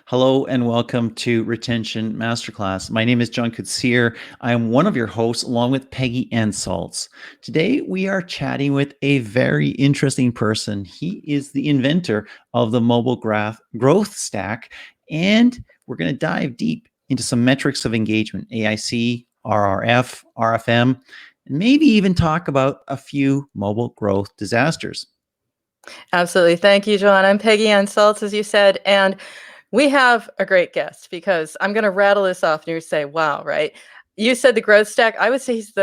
Hello and welcome to Retention Masterclass. My name is John Koetsier. I am one of your hosts along with Peggy and Salz. Today we are chatting with a very interesting person. He is the inventor of the mobile growth stack, and we're going to dive deep into some metrics of engagement, AIC, RRF, RFM, and maybe even talk about a few mobile growth disasters. Absolutely. Thank you, John. I'm Peggy and Salz, as you said, and we have a great guest because I'm going to rattle this off and you're say, wow, right? You said the growth stack. I would say he's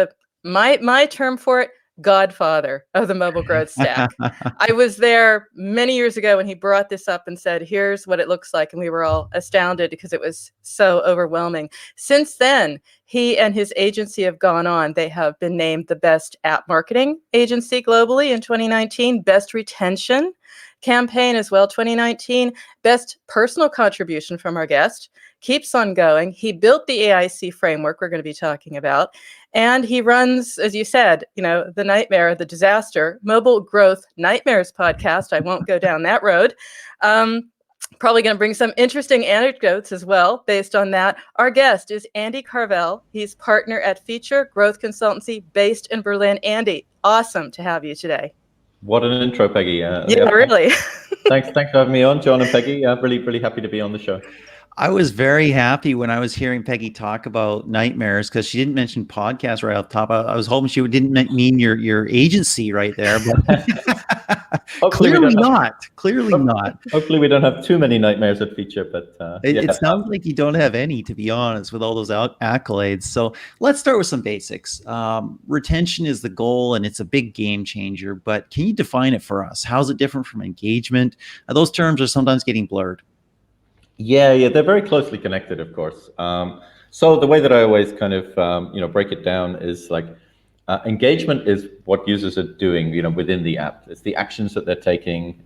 my term for it, godfather of the mobile growth stack. I was there many years ago when he brought this up and said, here's what it looks like. And we were all astounded because it was so overwhelming. Since then, he and his agency have gone on. They have been named the best app marketing agency globally in 2019, best retention campaign as well, 2019, best personal contribution from our guest, keeps on going. He built the AIC framework we're going to be talking about. And he runs, as you said, the nightmare, the disaster, Mobile Growth Nightmares podcast. I won't go down that road. Probably going to bring some interesting anecdotes as well based on that. Our guest is Andy Carvell. He's partner at Phiture Growth Consultancy based in Berlin. Andy, awesome to have you today. What an intro, Peggy. Yeah, really. Thanks for having me on, John and Peggy. Really happy to be on the show. I was very happy when I was hearing Peggy talk about nightmares because she didn't mention podcast right off the top. I was hoping she didn't mean your agency right there, but clearly not. Hopefully we don't have too many nightmares at Phiture, but it sounds like you don't have any, to be honest, with all those accolades. So let's start with some basics. Retention is the goal, and it's a big game changer. But can you define it for us? How's it different from engagement? Those terms are sometimes getting blurred. Yeah, they're very closely connected, of course. So the way that I always kind of break it down is like engagement is what users are doing, within the app. It's the actions that they're taking,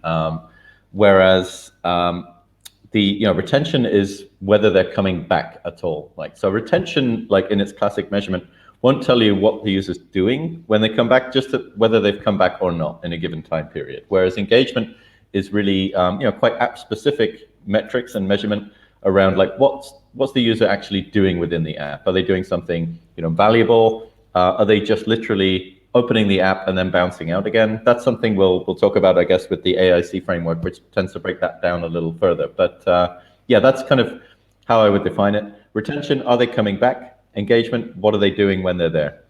whereas the retention is whether they're coming back at all. So retention, like in its classic measurement, won't tell you what the user's doing when they come back, just whether they've come back or not in a given time period. Whereas engagement is really quite app specific metrics and measurement around like what's the user actually doing within the app. Are they doing something valuable? Are they just literally opening the app and then bouncing out again? That's something we'll talk about, I guess, with the AIC framework, which tends to break that down a little further. But yeah, that's kind of how I would define it. Retention, are they coming back? Engagement, what are they doing when they're there?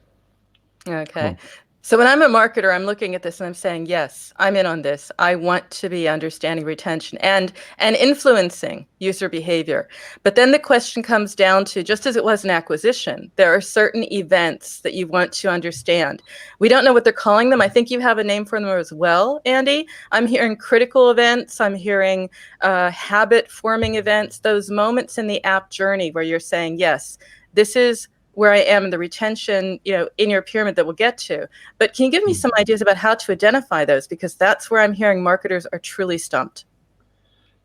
Okay. So when I'm a marketer, I'm looking at this and I'm saying, yes, I'm in on this. I want to be understanding retention and influencing user behavior. But then the question comes down to, just as it was in acquisition, there are certain events that you want to understand. We don't know what they're calling them. I think you have a name for them as well, Andy. I'm hearing critical events. I'm hearing habit forming events, those moments in the app journey where you're saying, yes, this is where I am in the retention, in your pyramid that we'll get to. But can you give me some ideas about how to identify those? Because that's where I'm hearing marketers are truly stumped.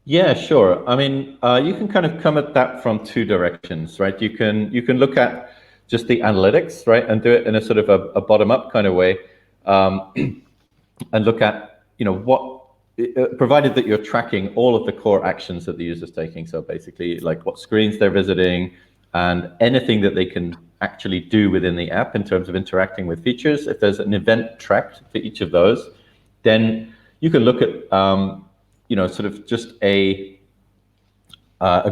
Yeah, sure. I mean, you can kind of come at that from two directions, right? You can look at just the analytics, right, and do it in a sort of a bottom-up kind of way, and look at, provided that you're tracking all of the core actions that the user's taking. So basically, like what screens they're visiting, and anything that they can actually do within the app in terms of interacting with features. If there's an event tracked for each of those, then you can look at sort of just a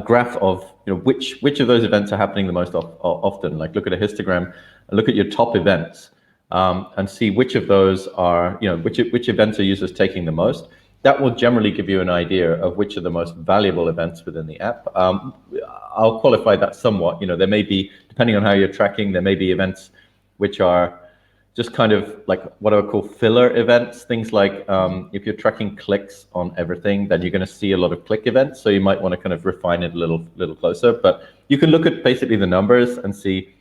graph of which of those events are happening the most often. Like look at a histogram and look at your top events and see which of those are which events are users taking the most. That will generally give you an idea of which are the most valuable events within the app. I'll qualify that somewhat. There may be, depending on how you're tracking, there may be events which are just kind of like what I would call filler events. Things like if you're tracking clicks on everything, then you're going to see a lot of click events. So you might want to kind of refine it a little closer. But you can look at basically the numbers and see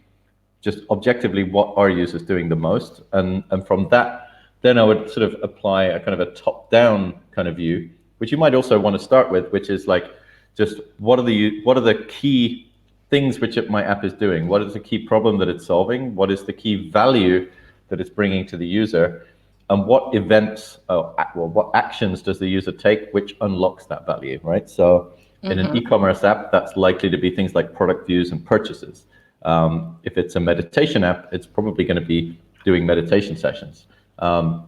just objectively what are users doing the most. And from that, then I would sort of apply a kind of a top-down kind of view, which you might also want to start with, which is like just what are the key things which my app is doing? What is the key problem that it's solving? What is the key value that it's bringing to the user? And what events, what actions does the user take which unlocks that value, right? So In an e-commerce app, that's likely to be things like product views and purchases. If it's a meditation app, it's probably going to be doing meditation sessions. So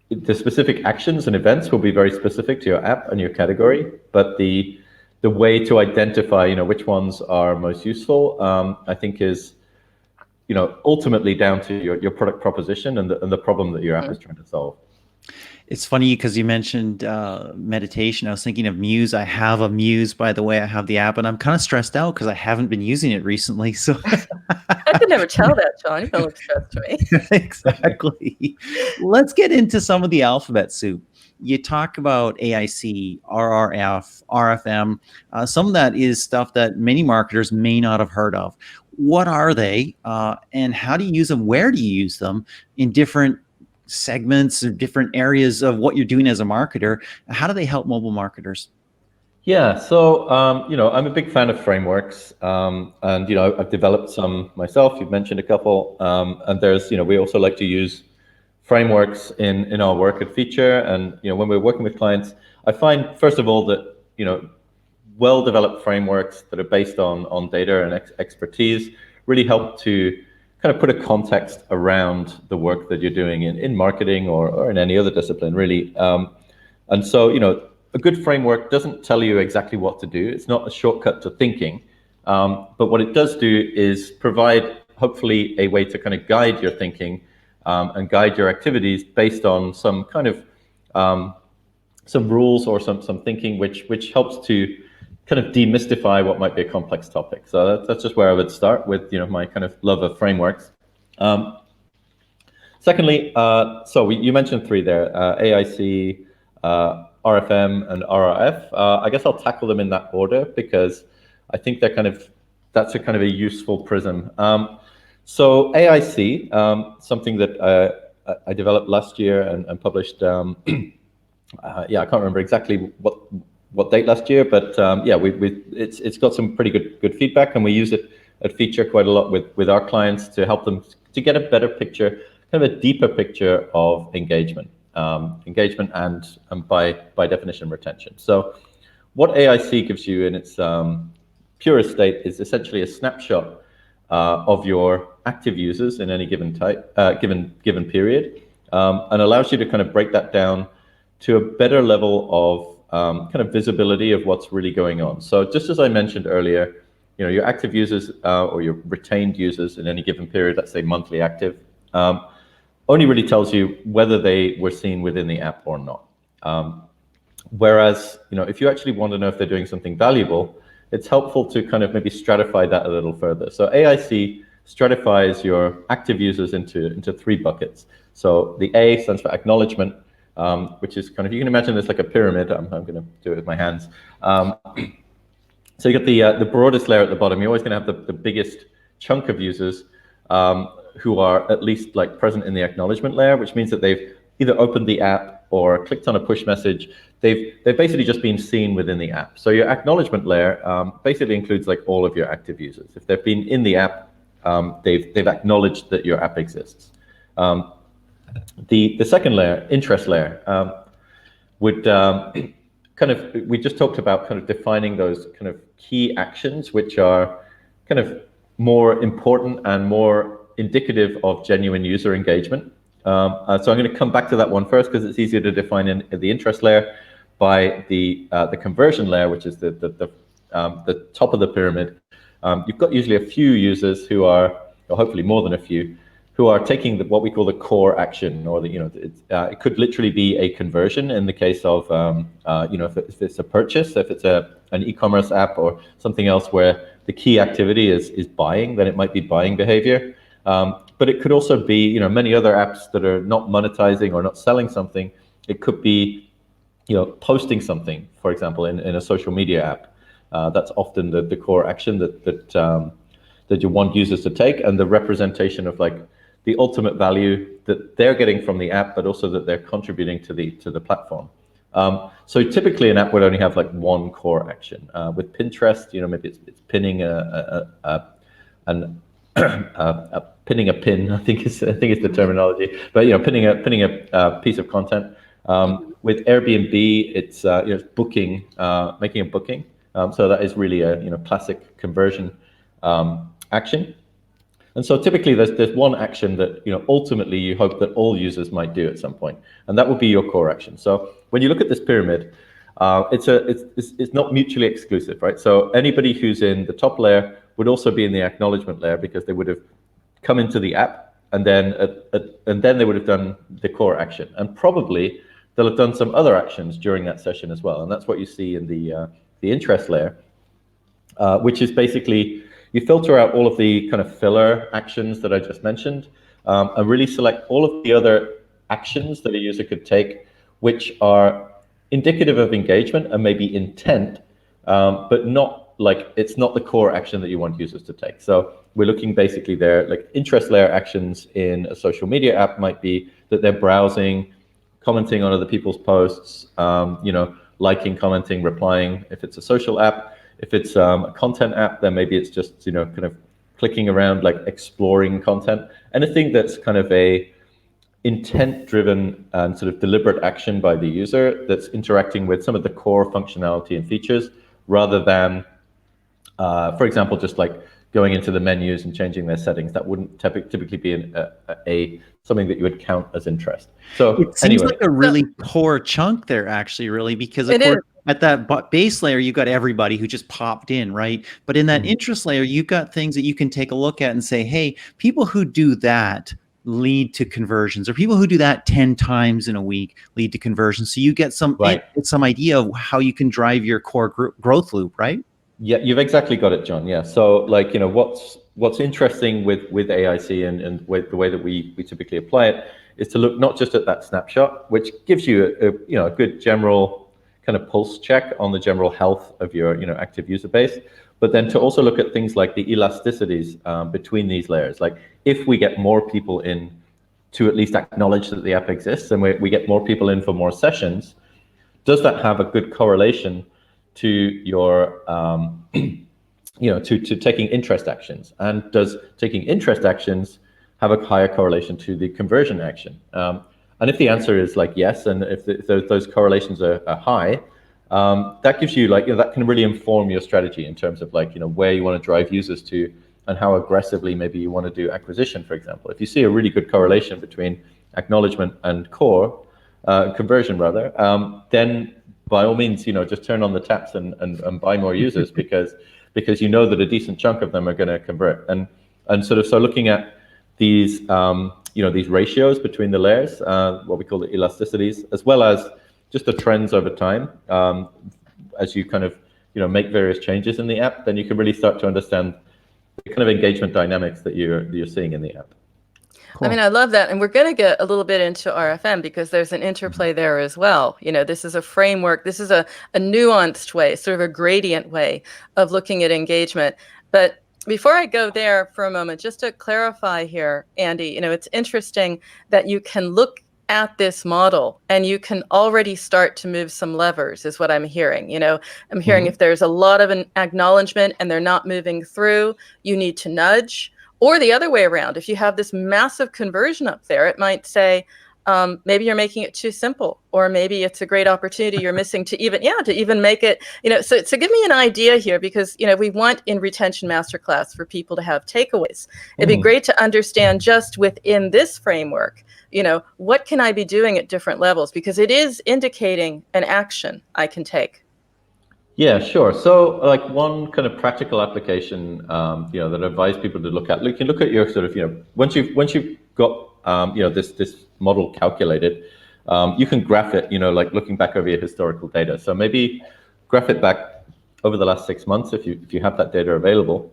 the specific actions and events will be very specific to your app and your category, but the way to identify, which ones are most useful, I think is, ultimately down to your product proposition and the problem that your app is trying to solve. It's funny because you mentioned meditation. I was thinking of Muse. I have a Muse, by the way. I have the app, and I'm kind of stressed out because I haven't been using it recently. So I could never tell that, John. You don't look stressed to me. Exactly. Let's get into some of the alphabet soup. You talk about AIC, RRF, RFM. Some of that is stuff that many marketers may not have heard of. What are they, and how do you use them? Where do you use them in different segments or different areas of what you're doing as a marketer? How do they help mobile marketers? Yeah, so I'm a big fan of frameworks, and I've developed some myself. You've mentioned a couple, and there's we also like to use frameworks in our work at Phiture, and when we're working with clients, I find first of all that well-developed frameworks that are based on data and expertise really help to kind of put a context around the work that you're doing in marketing or in any other discipline, really. And so, a good framework doesn't tell you exactly what to do. It's not a shortcut to thinking. But what it does do is provide, hopefully, a way to kind of guide your thinking and guide your activities based on some kind of some rules or some thinking, which helps to kind of demystify what might be a complex topic. So that's just where I would start with, my kind of love of frameworks. Secondly, you mentioned three there, AIC, RFM, and RRF. I guess I'll tackle them in that order because I think that's a kind of a useful prism. So AIC, something that I developed last year and published. I can't remember exactly what date last year, but it's got some pretty good feedback, and we use it at Phiture quite a lot with our clients to help them to get a better picture, kind of a deeper picture of engagement and by definition retention. So what AIC gives you in its purest state is essentially a snapshot of your active users in any given given period, and allows you to kind of break that down to a better level of kind of visibility of what's really going on. So just as I mentioned earlier, your active users or your retained users in any given period, let's say monthly active, only really tells you whether they were seen within the app or not. Whereas, if you actually want to know if they're doing something valuable, it's helpful to kind of maybe stratify that a little further. So AIC stratifies your active users into three buckets. So the A stands for acknowledgement, which is kind of, you can imagine this like a pyramid. I'm going to do it with my hands. So you got the broadest layer at the bottom. You're always going to have the biggest chunk of users who are at least like present in the acknowledgement layer, which means that they've either opened the app or clicked on a push message. They've basically just been seen within the app. So your acknowledgement layer basically includes like all of your active users. If they've been in the app, they've acknowledged that your app exists. The second layer, interest layer, would we just talked about kind of defining those kind of key actions, which are kind of more important and more indicative of genuine user engagement. So I'm going to come back to that one first because it's easier to define in the interest layer by the conversion layer, which is the top of the pyramid. You've got usually a few users who are, or hopefully more than a few, who are taking what we call the core action, or it could literally be a conversion in the case of if it's a purchase, if it's an e-commerce app or something else where the key activity is buying, then it might be buying behavior. But it could also be many other apps that are not monetizing or not selling something. It could be posting something, for example, in a social media app. That's often the core action that you want users to take, and the representation of like the ultimate value that they're getting from the app, but also that they're contributing to the platform. So typically an app would only have like one core action. With Pinterest, maybe it's pinning pinning a pin, I think is the terminology. But pinning a piece of content. With Airbnb, it's booking, making a booking. So that is really a classic conversion action. And so typically there's one action that ultimately you hope that all users might do at some point, and that would be your core action. So when you look at this pyramid, it's not mutually exclusive, right? So anybody who's in the top layer would also be in the acknowledgement layer, because they would have come into the app and then they would have done the core action, and probably they'll have done some other actions during that session as well. And that's what you see in the interest layer, which is basically you filter out all of the kind of filler actions that I just mentioned, and really select all of the other actions that a user could take, which are indicative of engagement and maybe intent, but not like it's not the core action that you want users to take. So we're looking basically there, like interest layer actions in a social media app might be that they're browsing, commenting on other people's posts, liking, commenting, replying if it's a social app. If it's a content app, then maybe it's just kind of clicking around, like exploring content. Anything that's kind of a intent-driven and sort of deliberate action by the user that's interacting with some of the core functionality and features, rather than, for example, just like going into the menus and changing their settings. That wouldn't typically be something that you would count as interest. So it seems like a really core chunk there, actually, really, because of course, at that base layer, you've got everybody who just popped in, right? But in that interest layer, you've got things that you can take a look at and say, hey, people who do that lead to conversions, or people who do that 10 times in a week lead to conversions. So you get some idea of how you can drive your core growth loop, right? Yeah, you've exactly got it, John. Yeah. So like, what's interesting with AIC and the way that we typically apply it is to look not just at that snapshot, which gives you a good general kind of pulse check on the general health of your active user base, but then to also look at things like the elasticities between these layers. Like if we get more people in to at least acknowledge that the app exists, and we get more people in for more sessions, does that have a good correlation to your to taking interest actions? And does taking interest actions have a higher correlation to the conversion action? And if the answer is like yes, and if those correlations are high, that gives you that can really inform your strategy in terms of where you want to drive users to, and how aggressively maybe you want to do acquisition, for example. If you see a really good correlation between acknowledgement and core conversion rather, then by all means, just turn on the taps and buy more users because you know that a decent chunk of them are going to convert. And so looking at these these ratios between the layers, what we call the elasticities, as well as just the trends over time, as you kind of make various changes in the app, then you can really start to understand the kind of engagement dynamics that you're seeing in the app. Cool. I mean, I love that. And we're going to get a little bit into RFM because there's an interplay there as well. This is a framework. This is a nuanced way, sort of a gradient way of looking at engagement. But before I go there for a moment, just to clarify here, Andy, it's interesting that you can look at this model and you can already start to move some levers, is what I'm hearing. I'm hearing if there's a lot of an acknowledgement and they're not moving through, you need to nudge. Or the other way around, if you have this massive conversion up there, it might say, maybe you're making it too simple, or maybe it's a great opportunity you're missing to even make it, so give me an idea here, because, we want in Retention Masterclass for people to have takeaways. It'd be great to understand just within this framework, what can I be doing at different levels, because it is indicating an action I can take. Yeah, sure. So like one kind of practical application, that I advise people to look at, you can look at your sort of, once you've got, this model calculated, you can graph it, like looking back over your historical data. So maybe graph it back over the last 6 months if you have that data available,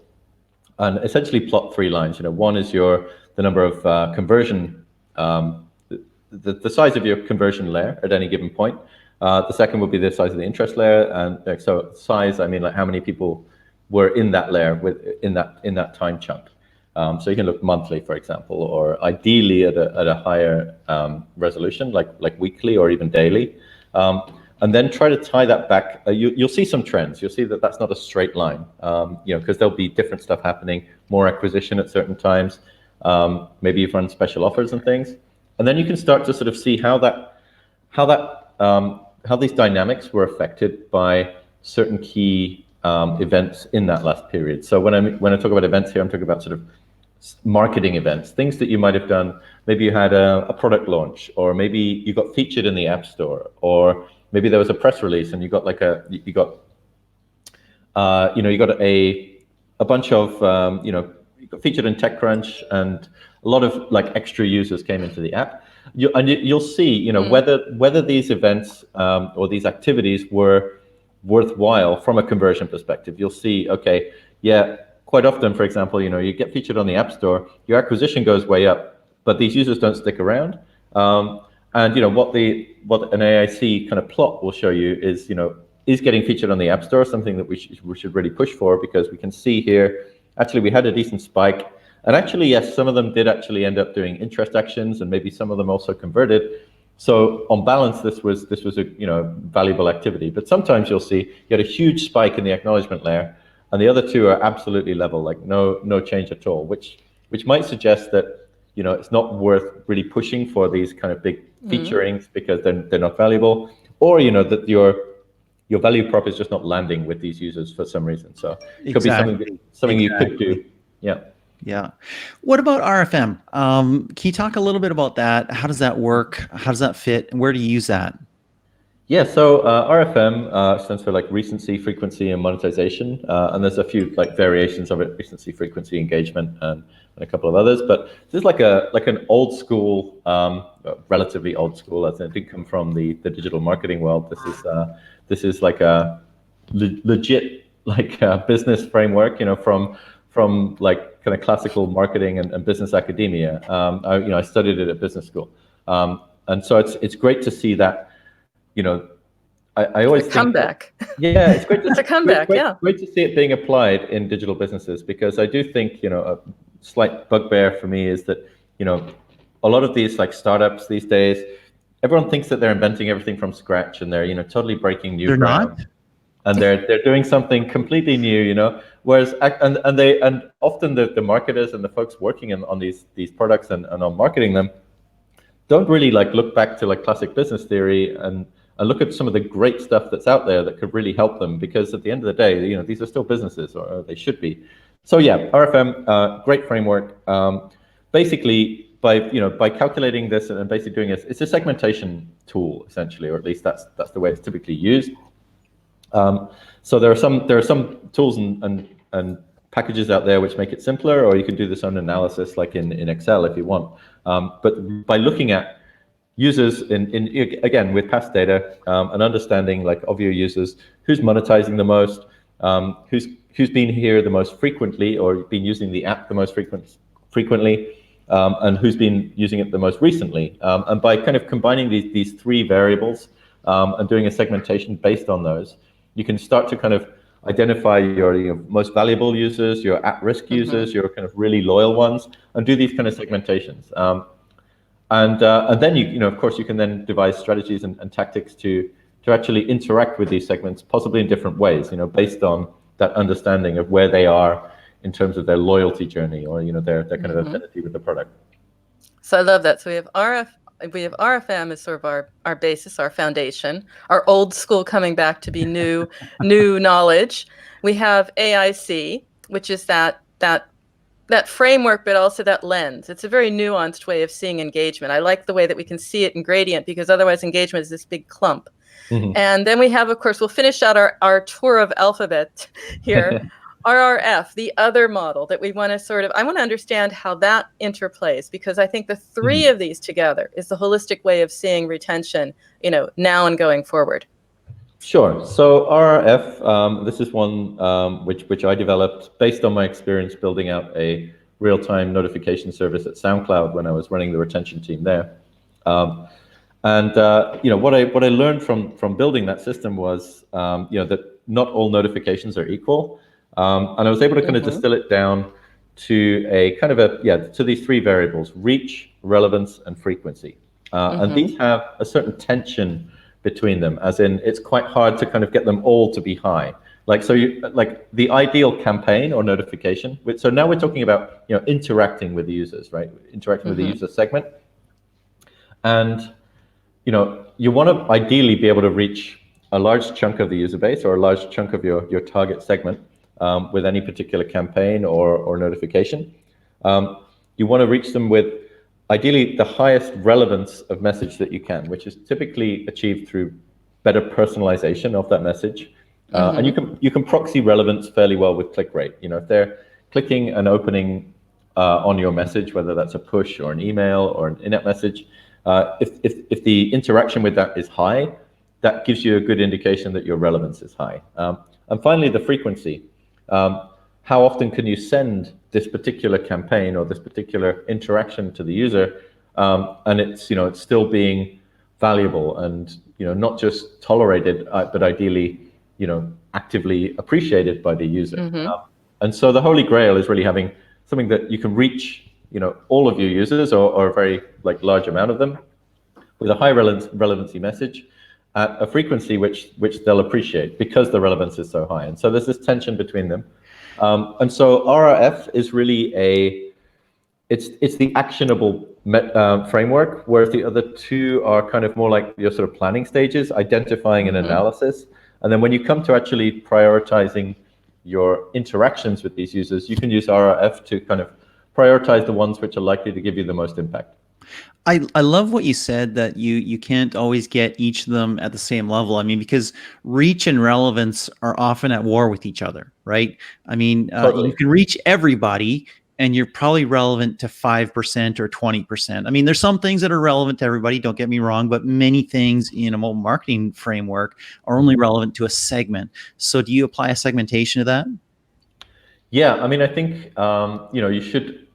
and essentially plot 3 lines. One is the number of conversion, the size of your conversion layer at any given point. The second would be the size of the interest layer, and so size, I mean like how many people were in that layer in that time chunk. So you can look monthly, for example, or ideally at a higher resolution, like weekly or even daily, and then try to tie that back. You'll see some trends. You'll see that that's not a straight line, because there'll be different stuff happening, more acquisition at certain times. Maybe you've run special offers and things, and then you can start to sort of see how that how these dynamics were affected by certain key events in that last period. So when I talk about events here, I'm talking about sort of marketing events, things that you might have done. Maybe you had a product launch, or maybe you got featured in the App Store, or maybe there was a press release and you got like you got a bunch of you got featured in TechCrunch, and a lot of like extra users came into the app. You'll see whether these events or these activities were worthwhile from a conversion perspective. You'll see, okay, yeah, quite often, for example, you get featured on the App Store, your acquisition goes way up, but these users don't stick around. And what an AIC kind of plot will show you is getting featured on the App Store something that we should really push for, because we can see here, actually, we had a decent spike. And actually, yes, some of them did actually end up doing interest actions, and maybe some of them also converted. So on balance, this was a valuable activity. But sometimes you'll see you get a huge spike in the acknowledgement layer, and the other two are absolutely level, like no change at all, which might suggest that it's not worth really pushing for these kind of big featurings because they're not valuable, or that your value prop is just not landing with these users for some reason. So it could be something you could do. Yeah. Yeah. What about RFM? Can you talk a little bit about that? How does that work? How does that fit? And where do you use that? Yeah, so RFM stands for like recency, frequency, and monetization. And there's a few like variations of it: recency, frequency, engagement, and a couple of others. But this is like an old school, relatively old school. As it did come from the digital marketing world. This is like a legit business framework, from like kind of classical marketing and business academia. I studied it at business school, and so it's great to see that. I always think comeback. Yeah, it's great. It's a comeback. Great to see it being applied in digital businesses, because I do think a slight bugbear for me is that a lot of these like startups these days, everyone thinks that they're inventing everything from scratch, and they're totally breaking new ground. Not. And they're doing something completely new, whereas and often the marketers and the folks working on these products and on marketing them don't really look back to classic business theory and look at some of the great stuff that's out there that could really help them, because at the end of the day, these are still businesses, or they should be. So yeah, RFM, great framework. Basically, by calculating this and basically doing it, it's a segmentation tool essentially, or at least that's the way it's typically used. So there are some tools and packages out there which make it simpler, or you can do this own analysis like in Excel if you want. But by looking at users again with past data, and understanding of your users, who's monetizing the most, who's been here the most frequently, or been using the app the most frequently, and who's been using it the most recently, and by kind of combining these three variables and doing a segmentation based on those, you can start to kind of identify your most valuable users, your at-risk users, your kind of really loyal ones, and do these kind of segmentations. And then you of course you can then devise strategies and tactics to actually interact with these segments, possibly in different ways, based on that understanding of where they are in terms of their loyalty journey, or their kind of affinity with the product. So I love that. So we have RFM as sort of our basis, our foundation, our old school coming back to be new knowledge. We have AIC, which is that framework, but also that lens. It's a very nuanced way of seeing engagement. I like the way that we can see it in gradient, because otherwise engagement is this big clump. And then we have, of course, we'll finish out our tour of alphabet here. RRF, the other model that we want to I want to understand how that interplays, because I think the three of these together is the holistic way of seeing retention, now and going forward. Sure. So RRF, this is one which I developed based on my experience building out a real-time notification service at SoundCloud when I was running the retention team there. And what I learned from building that system was that not all notifications are equal. And I was able to kind of distill it down to a kind of to these three variables: reach, relevance, and frequency. And these have a certain tension between them, as in it's quite hard to kind of get them all to be high. So the ideal campaign or notification. So now we're talking about interacting with the users, right? Interacting with the user segment. And you want to ideally be able to reach a large chunk of the user base or a large chunk of your target segment with any particular campaign or notification. You want to reach them with ideally the highest relevance of message that you can, which is typically achieved through better personalization of that message. And you can proxy relevance fairly well with click rate. If they're clicking and opening on your message, whether that's a push or an email or an in-app message, if the interaction with that is high, that gives you a good indication that your relevance is high. And finally, the frequency. How often can you send this particular campaign or this particular interaction to the user, and it's still being valuable and not just tolerated, but ideally actively appreciated by the user. And so the holy grail is really having something that you can reach all of your users or a very large amount of them with a high relevancy message at a frequency which they'll appreciate because the relevance is so high. And so there's this tension between them. And so RRF is really it's the actionable framework, whereas the other two are kind of more like your sort of planning stages, identifying and analysis. And then when you come to actually prioritizing your interactions with these users, you can use RRF to kind of prioritize the ones which are likely to give you the most impact. I love what you said, that you can't always get each of them at the same level. I mean, because reach and relevance are often at war with each other, right? I mean, Totally. You can reach everybody and you're probably relevant to 5% or 20%. I mean, there's some things that are relevant to everybody, don't get me wrong, but many things in a marketing framework are only relevant to a segment. So do you apply a segmentation to that? Yeah, I mean, I think you should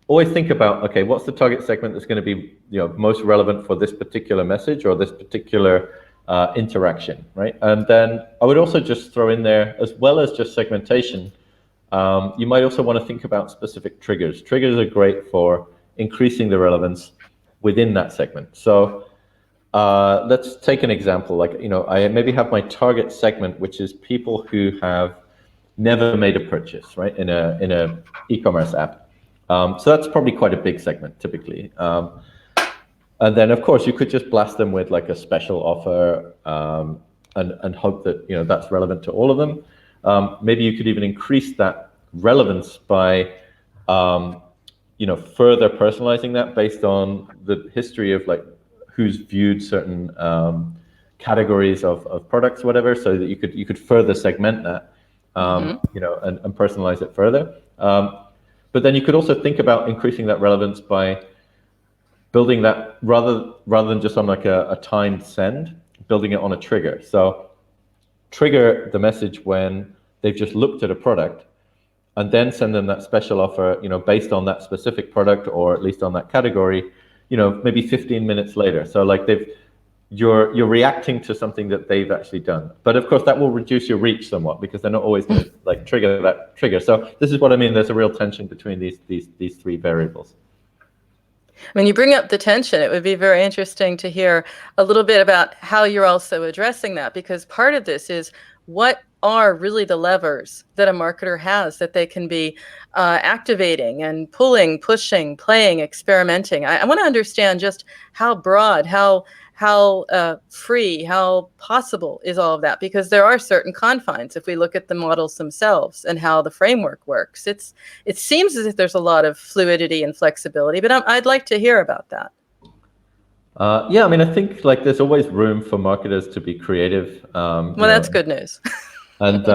always think about, okay, what's the target segment that's going to be most relevant for this particular message or this particular interaction, right? And then I would also just throw in there, as well as just segmentation, you might also want to think about specific triggers. Triggers are great for increasing the relevance within that segment. So let's take an example. Like, I maybe have my target segment, which is people who have never made a purchase, right, in a e-commerce app. So that's probably quite a big segment typically. And then of course you could just blast them with like a special offer and hope that that's relevant to all of them. Maybe you could even increase that relevance by further personalizing that based on the history of like who's viewed certain categories of products, whatever, so that you could further segment that and personalize it further. But then you could also think about increasing that relevance by building that rather than just on like a timed send, building it on a trigger. So trigger the message when they've just looked at a product, and then send them that special offer, based on that specific product or at least on that category, maybe 15 minutes later. So like you're reacting to something that they've actually done. But of course that will reduce your reach somewhat because they're not always going to like trigger that trigger. So this is what I mean. There's a real tension between these three variables. When you bring up the tension, it would be very interesting to hear a little bit about how you're also addressing that, because part of this is what are really the levers that a marketer has that they can be activating and pulling, pushing, playing, experimenting. I want to understand just how broad, how free, how possible is all of that, because there are certain confines if we look at the models themselves and how the framework works. It seems as if there's a lot of fluidity and flexibility, but I'd like to hear about that. Yeah, I mean, I think like there's always room for marketers to be creative. Well, that's good news. And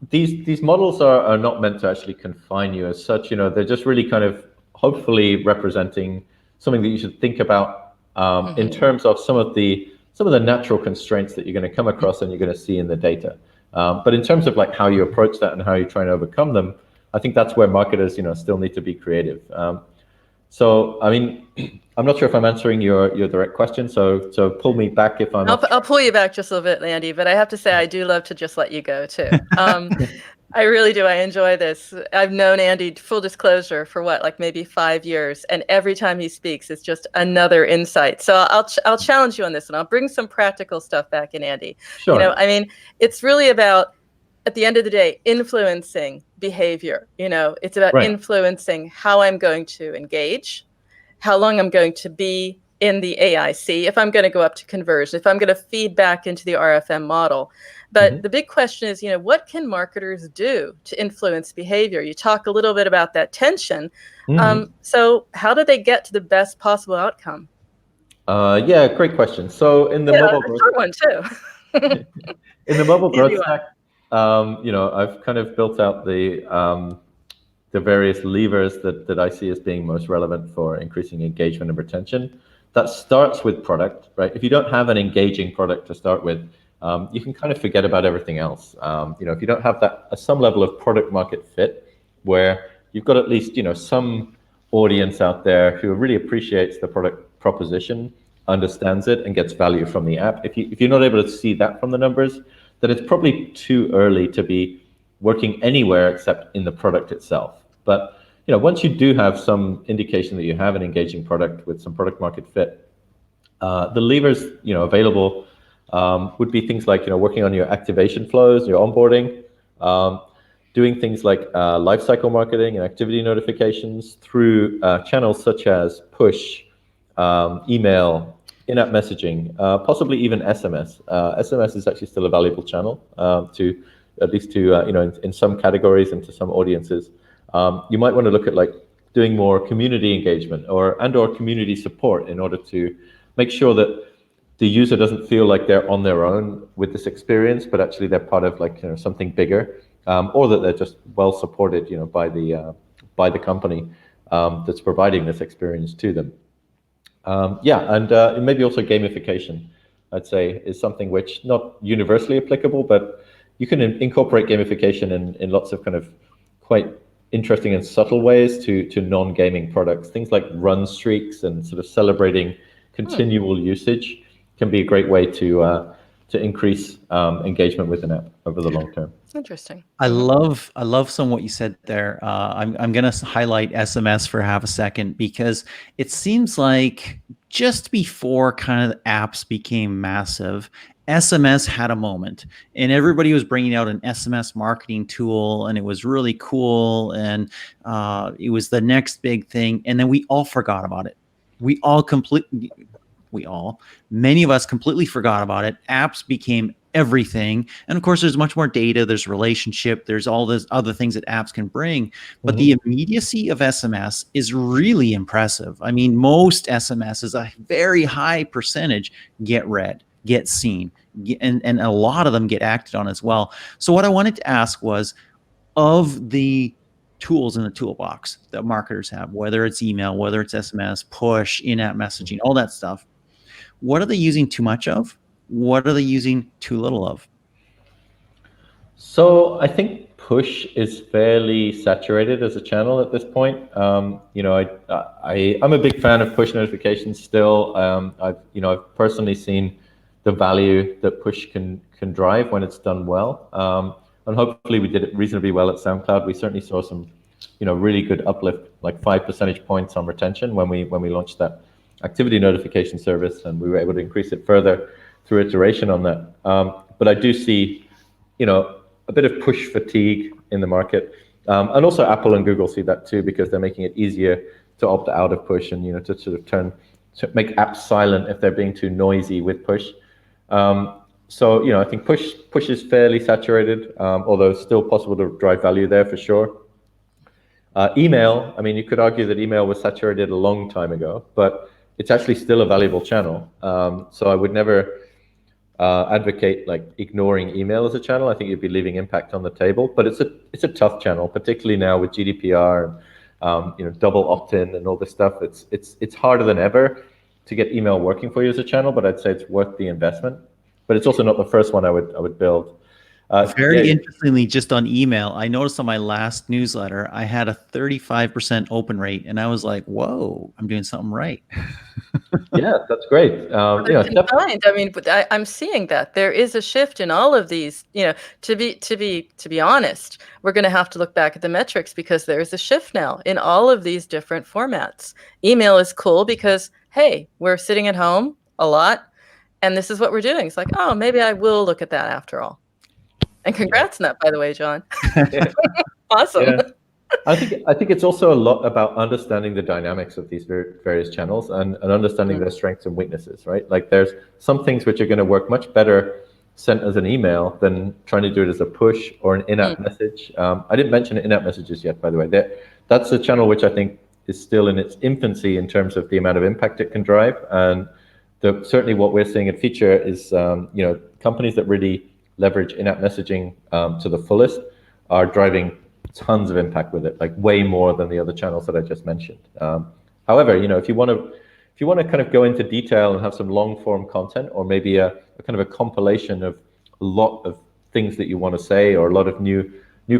these models are not meant to actually confine you as such. They're just really kind of hopefully representing something that you should think about in terms of some of the natural constraints that you're going to come across and you're going to see in the data. But in terms of like how you approach that and how you try and overcome them, I think that's where marketers still need to be creative. So I mean, I'm not sure if I'm answering your direct question. So pull me back if I'm. I'll pull you back just a little bit, Andy. But I have to say, I do love to just let you go too. I really do. I enjoy this. I've known Andy, full disclosure, for like maybe 5 years, and every time he speaks, it's just another insight. So I'll challenge you on this, and I'll bring some practical stuff back in, Andy. Sure. I mean, it's really about, at the end of the day, influencing behavior. It's about influencing how I'm going to engage, how long I'm going to be in the AIC, if I'm going to go up to conversion, if I'm going to feed back into the RFM model. But the big question is, what can marketers do to influence behavior? You talk a little bit about that tension. So how do they get to the best possible outcome? Yeah, great question. So in the mobile growth, short one too. in the mobile growth Easy one. stack, I've kind of built out the various levers that I see as being most relevant for increasing engagement and retention. That starts with product, right? If you don't have an engaging product to start with, you can kind of forget about everything else. If you don't have some level of product market fit, where you've got at least some audience out there who really appreciates the product proposition, understands it, and gets value from the app. If you're not able to see that from the numbers, then it's probably too early to be working anywhere except in the product itself. But once you do have some indication that you have an engaging product with some product market fit, the levers available would be things like working on your activation flows, your onboarding, doing things like lifecycle marketing and activity notifications through channels such as push, email, in-app messaging, possibly even SMS. SMS is actually still a valuable channel to at least to in some categories and to some audiences. You might want to look at doing more community engagement or community support in order to make sure that the user doesn't feel like they're on their own with this experience, but actually they're part of something bigger, or that they're just well supported by the company that's providing this experience to them. And maybe also gamification, I'd say, is something which not universally applicable, but you can incorporate gamification in lots of kind of quite interesting and subtle ways to non-gaming products. Things like run streaks and sort of celebrating continual usage can be a great way to increase engagement with an app over the long term. Interesting. I love some of what you said there. I'm going to highlight SMS for half a second, because it seems like just before kind of the apps became massive, SMS had a moment, and everybody was bringing out an SMS marketing tool, and it was really cool, and it was the next big thing, and then we all forgot about it. Many of us completely forgot about it. Apps became everything. And of course, there's much more data, there's relationship, there's all those other things that apps can bring. But the immediacy of SMS is really impressive. I mean, most SMS is a very high percentage get read, get seen, and a lot of them get acted on as well. So what I wanted to ask was, of the tools in the toolbox that marketers have, whether it's email, whether it's SMS, push, in-app messaging, all that stuff, what are they using too much of? What are they using too little of? So I think push is fairly saturated as a channel at this point. I'm a big fan of push notifications still. I've personally seen the value that push can drive when it's done well. And hopefully we did it reasonably well at SoundCloud. We certainly saw some, really good uplift, like 5 percentage points on retention when we launched that activity notification service, and we were able to increase it further through iteration on that. But I do see, a bit of push fatigue in the market. And also Apple and Google see that too, because they're making it easier to opt out of push and, to sort of make apps silent if they're being too noisy with push. So, I think push is fairly saturated, although it's still possible to drive value there for sure. Email, I mean, you could argue that email was saturated a long time ago, but it's actually still a valuable channel. So I would never advocate ignoring email as a channel. I think you'd be leaving impact on the table, but it's a tough channel, particularly now with GDPR and double opt-in and all this stuff. It's harder than ever to get email working for you as a channel, but I'd say it's worth the investment. But it's also not the first one I would build. Very interestingly, just on email, I noticed on my last newsletter, I had a 35% open rate, and I was like, whoa, I'm doing something right. Yeah, that's great. I mean, but I'm seeing that there is a shift in all of these. To be honest, we're going to have to look back at the metrics, because there is a shift now in all of these different formats. Email is cool because, hey, we're sitting at home a lot, and this is what we're doing. It's like, oh, maybe I will look at that after all. And congrats on that, by the way, John. Awesome. I think it's also a lot about understanding the dynamics of these various channels and understanding their strengths and weaknesses, right? Like there's some things which are going to work much better sent as an email than trying to do it as a push or an in-app message. I didn't mention in-app messages yet, by the way. That's a channel which I think is still in its infancy in terms of the amount of impact it can drive. And certainly what we're seeing at Phiture is, companies that really leverage in-app messaging to the fullest are driving tons of impact with it, like way more than the other channels that I just mentioned. However, if you want to kind of go into detail and have some long form content, or maybe a kind of a compilation of a lot of things that you want to say, or a lot of new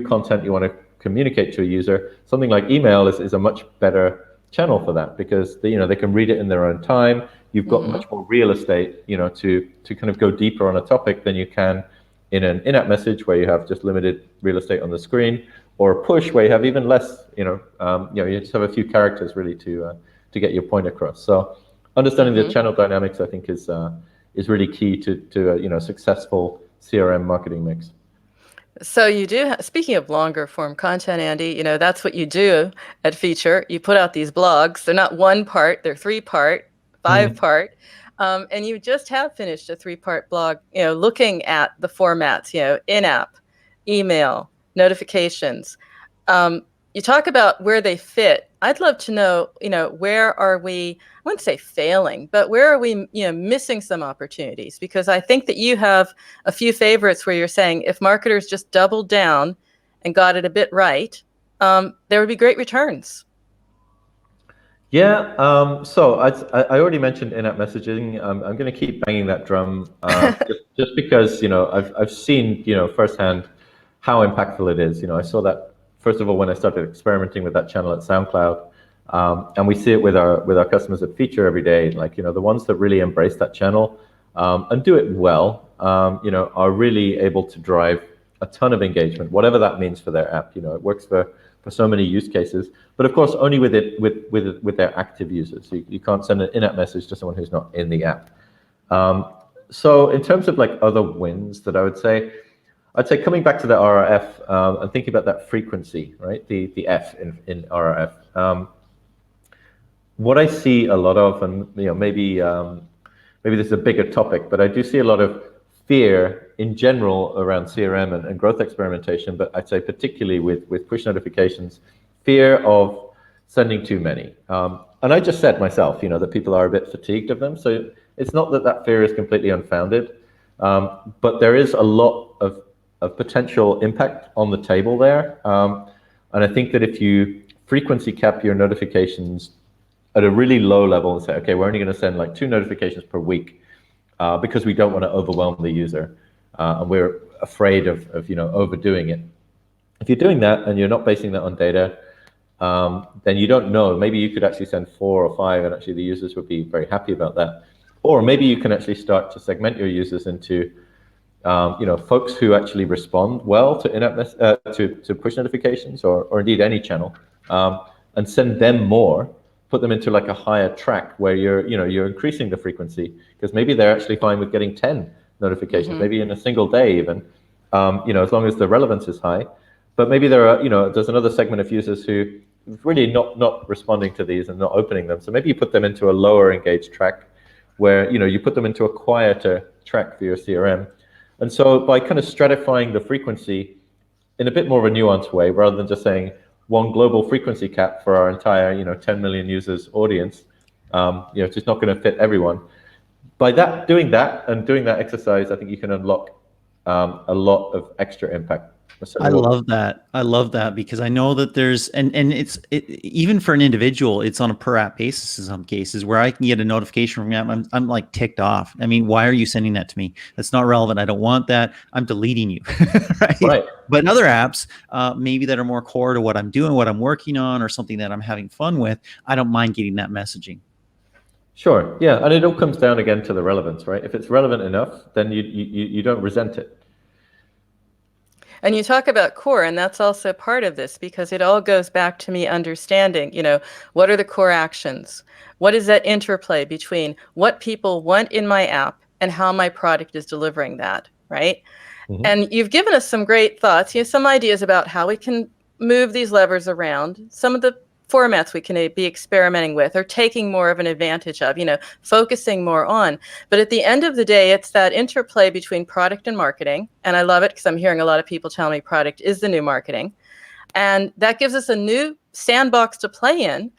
content you want to communicate to a user, something like email is a much better channel for that, because they can read it in their own time. You've got much more real estate, to kind of go deeper on a topic than you can in an in-app message where you have just limited real estate on the screen, or a push where you have even less. You just have a few characters really to get your point across. So understanding the channel dynamics, I think, is really key to a successful CRM marketing mix. So you do, speaking of longer form content, Andy, that's what you do at Phiture. You put out these blogs. They're not one part, they're 3-part, 5-part. And you just have finished a 3-part blog, looking at the formats, in-app, email, notifications. You talk about where they fit. I'd love to know, where are we, I wouldn't say failing, but where are we, missing some opportunities? Because I think that you have a few favorites where you're saying if marketers just doubled down and got it a bit right, there would be great returns. Yeah, so I already mentioned in-app messaging. I'm going to keep banging that drum, just because I've seen firsthand how impactful it is. I saw that first of all when I started experimenting with that channel at SoundCloud, and we see it with our customers at Phiture every day. Like the ones that really embrace that channel and do it well, are really able to drive a ton of engagement, whatever that means for their app. It works for so many use cases, but of course only with their active users. You can't send an in-app message to someone who's not in the app. So in terms of like other wins that I'd say coming back to the RRF and thinking about that frequency, right? The F in RRF. What I see a lot of, and maybe this is a bigger topic, but I do see a lot of fear in general around CRM and growth experimentation, but I'd say particularly with push notifications, fear of sending too many. And I just said myself, that people are a bit fatigued of them. So it's not that fear is completely unfounded, but there is a lot of potential impact on the table there. And I think that if you frequency cap your notifications at a really low level and say, okay, we're only going to send like 2 notifications per week, because we don't want to overwhelm the user, and we're afraid of overdoing it. If you're doing that and you're not basing that on data, then you don't know. Maybe you could actually send 4 or 5, and actually the users would be very happy about that. Or maybe you can actually start to segment your users into folks who actually respond well to in-app to push notifications, or indeed any channel, and send them more. Put them into like a higher track where you're increasing the frequency, because maybe they're actually fine with getting 10 notifications, maybe in a single day even, as long as the relevance is high. But maybe there's another segment of users who really not responding to these and not opening them. So maybe you put them into a lower engaged track where you put them into a quieter track for your CRM. And so by kind of stratifying the frequency in a bit more of a nuanced way, rather than just saying one global frequency cap for our entire 10 million users audience, it's just not going to fit everyone. By doing that exercise, I think you can unlock a lot of extra impact. I love that because I know that there's and even for an individual, it's on a per app basis in some cases where I can get a notification from app. I'm like ticked off. I mean, why are you sending that to me? That's not relevant. I don't want that. I'm deleting you. Right. But in other apps, maybe that are more core to what I'm doing, what I'm working on, or something that I'm having fun with, I don't mind getting that messaging. Sure. Yeah. And it all comes down again to the relevance, right? If it's relevant enough, then you don't resent it. And you talk about core, and that's also part of this, because it all goes back to me understanding, what are the core actions? What is that interplay between what people want in my app and how my product is delivering that, right? And you've given us some great thoughts, some ideas about how we can move these levers around. Some of the formats we can be experimenting with or taking more of an advantage of, focusing more on. But at the end of the day, it's that interplay between product and marketing. And I love it because I'm hearing a lot of people tell me product is the new marketing. And that gives us a new sandbox to play in.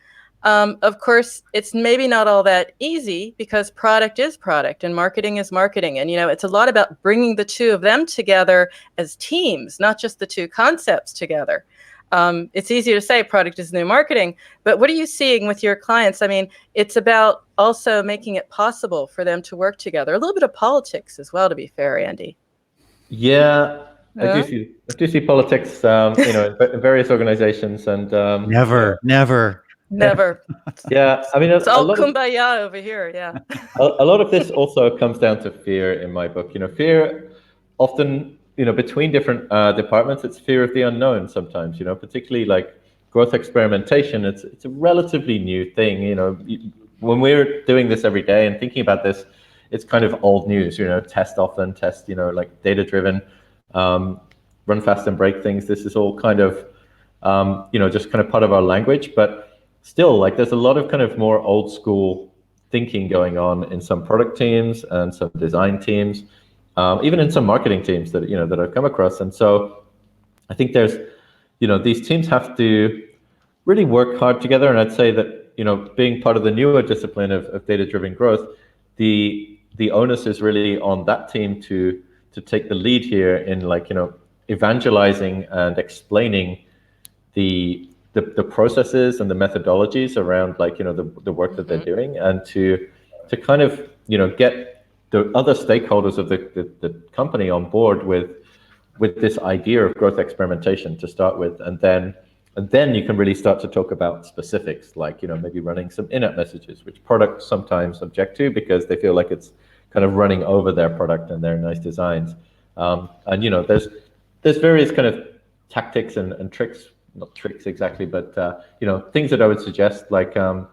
Of course, it's maybe not all that easy because product is product and marketing is marketing. And, it's a lot about bringing the two of them together as teams, not just the two concepts together. It's easy to say product is new marketing, but what are you seeing with your clients? I mean, it's about also making it possible for them to work together. A little bit of politics as well, to be fair, Andy. Yeah, I do see politics, in various organizations, and Never. Yeah, I mean, it's all kumbaya over here. Yeah, a lot of this also comes down to fear in my book. Fear often, between different departments, it's fear of the unknown sometimes. Particularly like growth experimentation. It's a relatively new thing. When we're doing this every day and thinking about this, it's kind of old news. Test often, test. Like data driven, run fast and break things. This is all kind of, just kind of part of our language, but still, like there's a lot of kind of more old school thinking going on in some product teams and some design teams, even in some marketing teams that that I've come across. And so I think there's, these teams have to really work hard together. And I'd say that, being part of the newer discipline of data-driven growth, the onus is really on that team to take the lead here in like, evangelizing and explaining the processes and the methodologies around like the work that they're doing, and to kind of get the other stakeholders of the company on board with this idea of growth experimentation to start with, and then you can really start to talk about specifics like maybe running some in-app messages, which products sometimes object to because they feel like it's kind of running over their product and their nice designs, and there's various kind of tactics and tricks. Not tricks exactly, but things that I would suggest. Like I've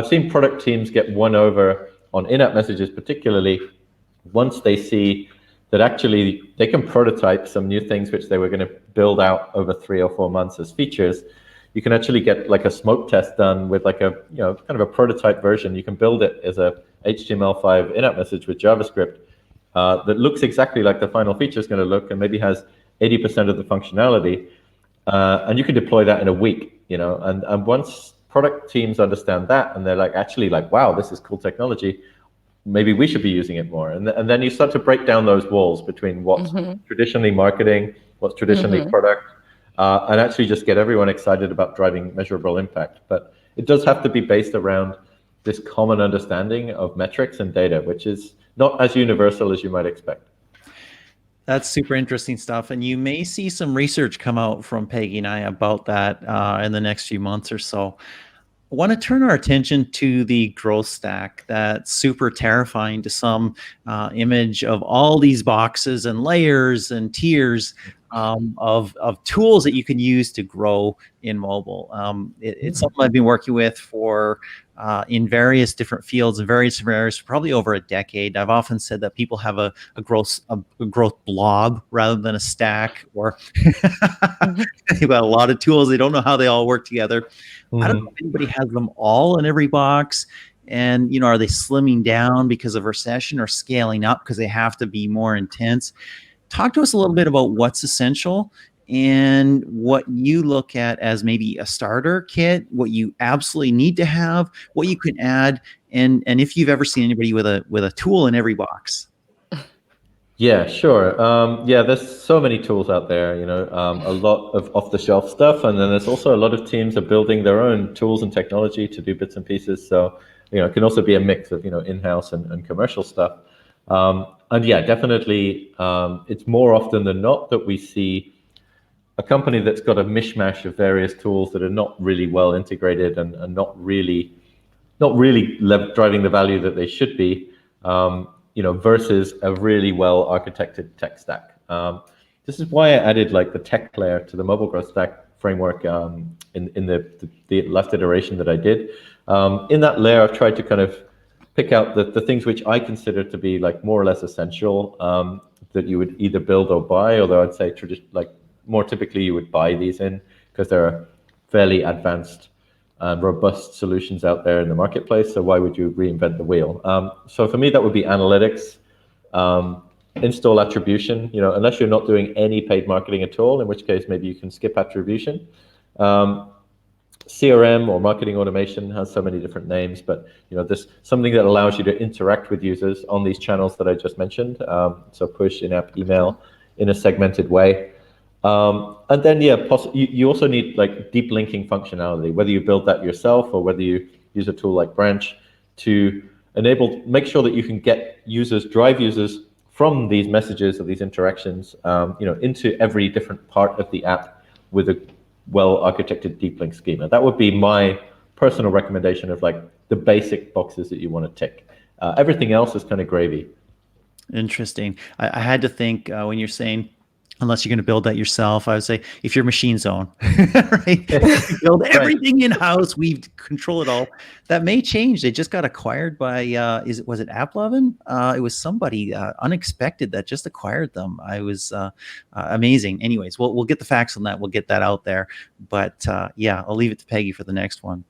seen product teams get won over on in-app messages, particularly once they see that actually they can prototype some new things which they were going to build out over 3 or 4 months as features. You can actually get like a smoke test done with like a kind of a prototype version. You can build it as a HTML5 in-app message with JavaScript that looks exactly like the final feature is going to look, and maybe has 80% of the functionality. And you can deploy that in a week, and once product teams understand that, and they're like, actually like, wow, this is cool technology, maybe we should be using it more. And then you start to break down those walls between what's traditionally marketing, what's traditionally product, and actually just get everyone excited about driving measurable impact. But it does have to be based around this common understanding of metrics and data, which is not as universal as you might expect. That's super interesting stuff. And you may see some research come out from Peggy and I about that in the next few months or so. I want to turn our attention to the growth stack. That's super terrifying to some image of all these boxes and layers and tiers of tools that you can use to grow in mobile. It's something I've been working with for in various different fields and various areas for probably over a decade. I've often said that people have a growth blob rather than a stack, or they've got a lot of tools. They don't know how they all work together. I don't know if anybody has them all in every box. And, are they slimming down because of recession or scaling up because they have to be more intense? Talk to us a little bit about what's essential and what you look at as maybe a starter kit, what you absolutely need to have, what you can add, and if you've ever seen anybody with a tool in every box. Yeah, sure. There's so many tools out there, a lot of off-the-shelf stuff, and then there's also a lot of teams are building their own tools and technology to do bits and pieces. So, it can also be a mix of, in-house and commercial stuff. And yeah, definitely, it's more often than not that we see a company that's got a mishmash of various tools that are not really well integrated and not really driving the value that they should be. Versus a really well architected tech stack. This is why I added like the tech layer to the mobile growth stack framework in the last iteration that I did. In that layer, I've tried to kind of pick out the things which I consider to be like more or less essential that you would either build or buy, although I'd say more typically you would buy these in because there are fairly advanced and robust solutions out there in the marketplace. So why would you reinvent the wheel? So for me, that would be analytics, install attribution, unless you're not doing any paid marketing at all, in which case maybe you can skip attribution. CRM or marketing automation has so many different names, but there's something that allows you to interact with users on these channels that I just mentioned. So push, in-app email in a segmented way. And then, you also need like deep linking functionality, whether you build that yourself or whether you use a tool like Branch to make sure that you can get drive users from these messages or these interactions, into every different part of the app with a well-architected deep link schema. That would be my personal recommendation of like the basic boxes that you want to tick. Everything else is kind of gravy. Interesting. I had to think when you're saying, unless you're going to build that yourself, I would say if you're Machine Zone, right? You build everything in-house, we control it all. That may change. They just got acquired by, was it AppLovin? It was somebody unexpected that just acquired them. I was amazing. Anyways, we'll get the facts on that. We'll get that out there. But yeah, I'll leave it to Peggy for the next one.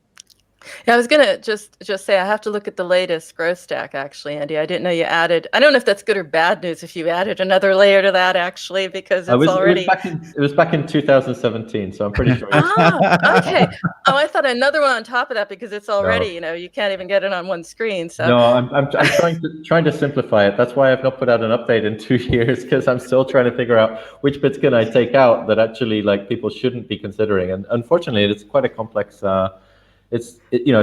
Yeah, I was gonna just say I have to look at the latest growth stack, actually, Andy. I didn't know you added. I don't know if that's good or bad news if you added another layer to that, actually, because it's already. It was back in 2017, so I'm pretty sure. Okay. Oh, I thought another one on top of that because it's already, No. You can't even get it on one screen. So no, I'm trying to simplify it. That's why I've not put out an update in 2 years, because I'm still trying to figure out which bits can I take out that actually like people shouldn't be considering. And unfortunately, it's quite a complex. It's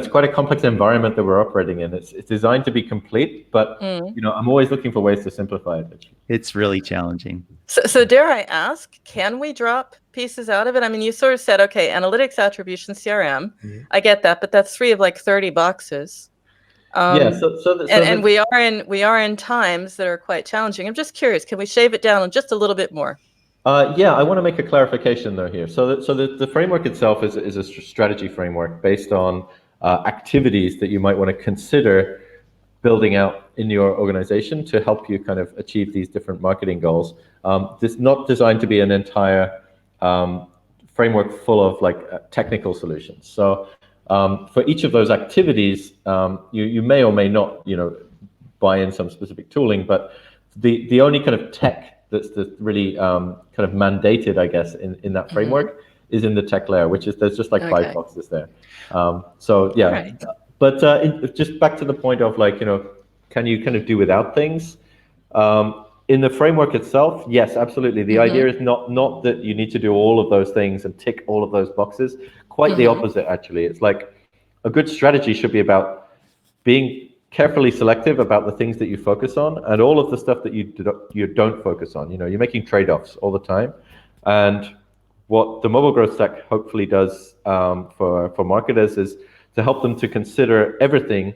quite a complex environment that we're operating in. It's designed to be complete, but I'm always looking for ways to simplify it. It's really challenging. So dare I ask, can we drop pieces out of it? I mean, you sort of said, okay, analytics, attribution, CRM. I get that, but that's 3 of like 30 boxes. And we are in times that are quite challenging. I'm just curious, can we shave it down just a little bit more? I want to make a clarification though here. So the framework itself is a strategy framework based on activities that you might want to consider building out in your organization to help you kind of achieve these different marketing goals. It's not designed to be an entire framework full of like technical solutions. So for each of those activities, you may or may not, buy in some specific tooling, but the only kind of tech that's really kind of mandated, I guess, in that framework is in the tech layer, which is there's just like 5 boxes there. Right. But just back to the point of like, can you kind of do without things? In the framework itself, yes, absolutely. The idea is not that you need to do all of those things and tick all of those boxes. Quite the opposite, actually. It's like a good strategy should be about being carefully selective about the things that you focus on and all of the stuff that you don't focus on. You're making trade-offs all the time. And what the mobile growth stack hopefully does for marketers is to help them to consider everything,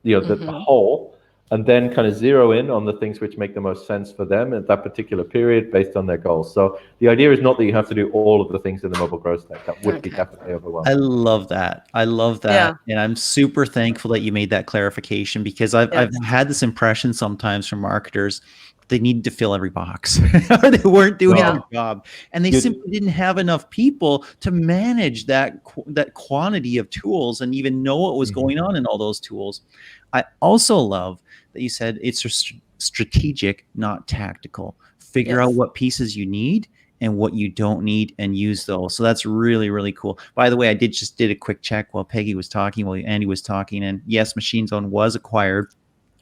the whole, and then kind of zero in on the things which make the most sense for them at that particular period based on their goals. So the idea is not that you have to do all of the things in the mobile growth stack. That would be definitely overwhelming. I love that. Yeah. And I'm super thankful that you made that clarification, because I've had this impression sometimes from marketers, they needed to fill every box or they weren't doing their job, and they simply didn't have enough people to manage that quantity of tools and even know what was going on in all those tools. I also love that you said it's strategic, not tactical. Figure out what pieces you need and what you don't need and use those. So that's really, really cool. By the way, I just did a quick check while Peggy was talking, while Andy was talking, and yes, Machine Zone was acquired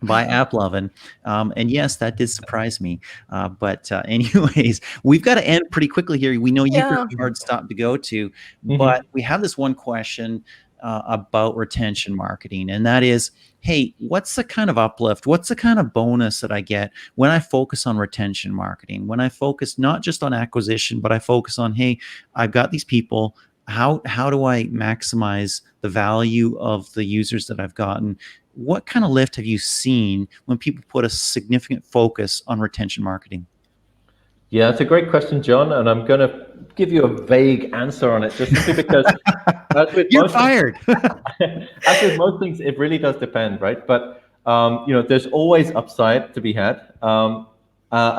by AppLovin. And yes, that did surprise me. But anyways, we've got to end pretty quickly here. We know you've got a hard stop to go to, but we have this one question about retention marketing, and that is, hey, what's the kind of uplift? What's the kind of bonus that I get when I focus on retention marketing? When I focus not just on acquisition, but I focus on, hey, I've got these people. How do I maximize the value of the users that I've gotten? What kind of lift have you seen when people put a significant focus on retention marketing? Yeah, it's a great question, John, and I'm going to give you a vague answer on it just simply because you're fired. As with most things, it really does depend, right? But there's always upside to be had, and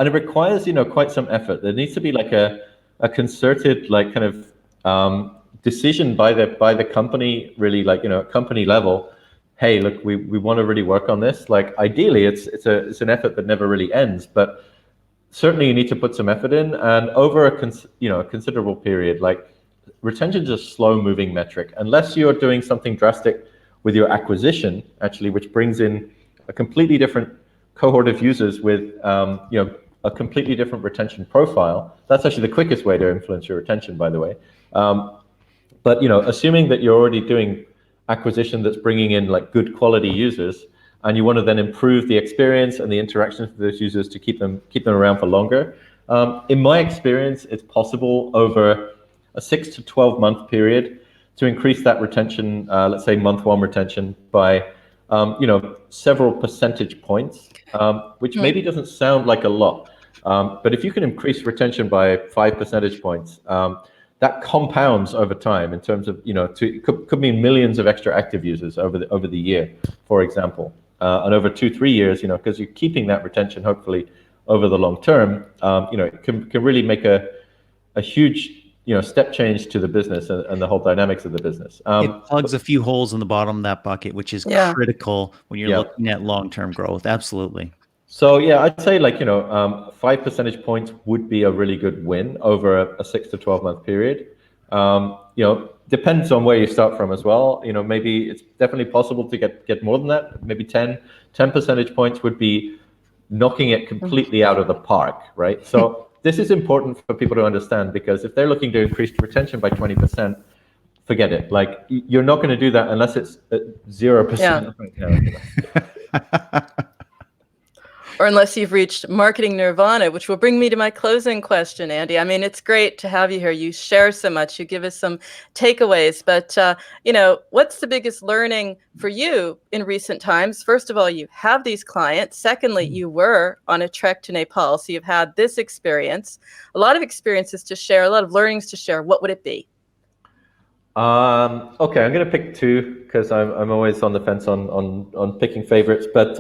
it requires quite some effort. There needs to be like a a concerted like kind of decision by the company, really, like, company level. Hey, look, we want to really work on this. Like, ideally, it's an effort that never really ends, but certainly you need to put some effort in, and over a considerable period. Like, retention is a slow moving metric unless you're doing something drastic with your acquisition, actually, which brings in a completely different cohort of users with a completely different retention profile. That's actually the quickest way to influence your retention, by the way. But assuming that you're already doing acquisition that's bringing in like good quality users, and you want to then improve the experience and the interactions with those users to keep them around for longer. In my experience, it's possible over a 6 to 12 month period to increase that retention, let's say month one retention, by several percentage points, which maybe doesn't sound like a lot, but if you can increase retention by 5 percentage points, that compounds over time in terms of could mean millions of extra active users over the year, for example. And over 2-3 years, because you're keeping that retention hopefully over the long term, it can really make a huge step change to the business and the whole dynamics of the business. It plugs a few holes in the bottom of that bucket, which is critical when you're looking at long-term growth. Absolutely. So yeah, I'd say 5 percentage points would be a really good win over a 6 to 12 month period. Depends on where you start from as well. Maybe it's definitely possible to get more than that. Maybe 10 percentage points would be knocking it completely out of the park, right? So this is important for people to understand, because if they're looking to increase retention by 20%, forget it. Like, you're not going to do that unless it's 0%. Yeah. Or unless you've reached marketing nirvana, which will bring me to my closing question, Andy. I mean, it's great to have you here. You share so much. You give us some takeaways. But, what's the biggest learning for you in recent times? First of all, you have these clients. Secondly, you were on a trek to Nepal. So you've had this experience, a lot of experiences to share, a lot of learnings to share. What would it be? Okay, I'm going to pick two because I'm always on the fence on picking favorites. But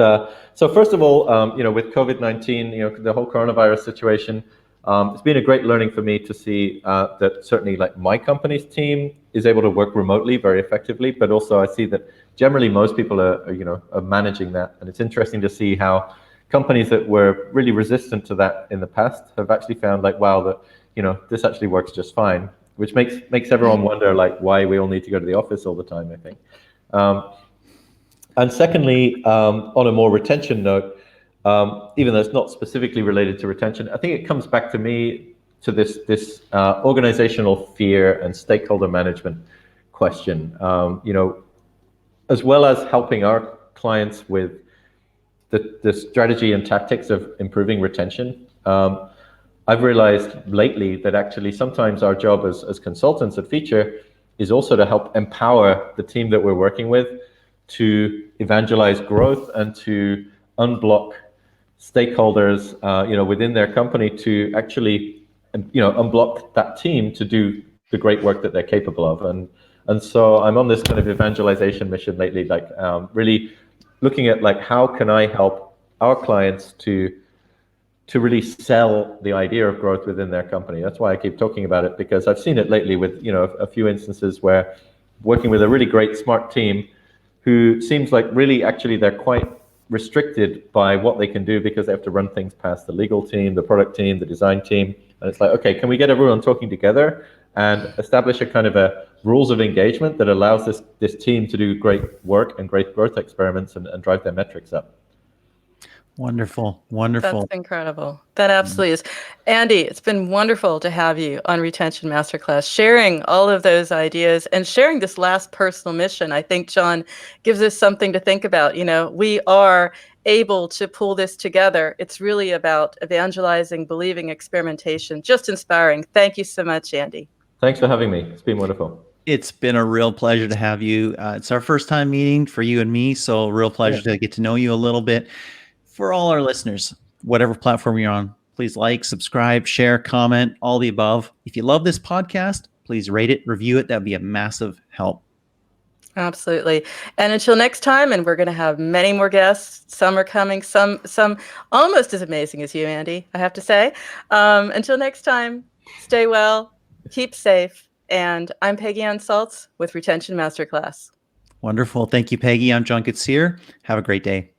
so first of all, with COVID-19, the whole coronavirus situation, it's been a great learning for me to see that certainly like my company's team is able to work remotely very effectively. But also I see that generally most people are managing that, and it's interesting to see how companies that were really resistant to that in the past have actually found like, wow, that this actually works just fine. Which makes everyone wonder like why we all need to go to the office all the time, I think. And secondly, on a more retention note, even though it's not specifically related to retention, I think it comes back to this organizational fear and stakeholder management question. As well as helping our clients with the strategy and tactics of improving retention. I've realized lately that actually sometimes our job as consultants at Phiture is also to help empower the team that we're working with to evangelize growth and to unblock stakeholders, within their company to actually, unblock that team to do the great work that they're capable of. And so I'm on this kind of evangelization mission lately, like really looking at like how can I help our clients to really sell the idea of growth within their company. That's why I keep talking about it, because I've seen it lately with a few instances where working with a really great smart team who seems like really actually they're quite restricted by what they can do because they have to run things past the legal team, the product team, the design team. And it's like, okay, can we get everyone talking together and establish a kind of a rules of engagement that allows this team to do great work and great growth experiments and drive their metrics up? Wonderful. Wonderful. That's incredible. That absolutely is. Andy, it's been wonderful to have you on Retention Masterclass, sharing all of those ideas and sharing this last personal mission. I think, John, gives us something to think about. We are able to pull this together. It's really about evangelizing, believing, experimentation. Just inspiring. Thank you so much, Andy. Thanks for having me. It's been wonderful. It's been a real pleasure to have you. It's our first time meeting for you and me, so real pleasure to get to know you a little bit. For all our listeners, whatever platform you're on, please like, subscribe, share, comment, all the above. If you love this podcast, please rate it, review it. That'd be a massive help. Absolutely. And until next time, and we're going to have many more guests. Some are coming, some almost as amazing as you, Andy, I have to say. Until next time, Stay well, keep safe. And I'm Peggy Ann Salz with Retention Masterclass. Wonderful. Thank you, Peggy. I'm John Koetsier. Have a great day.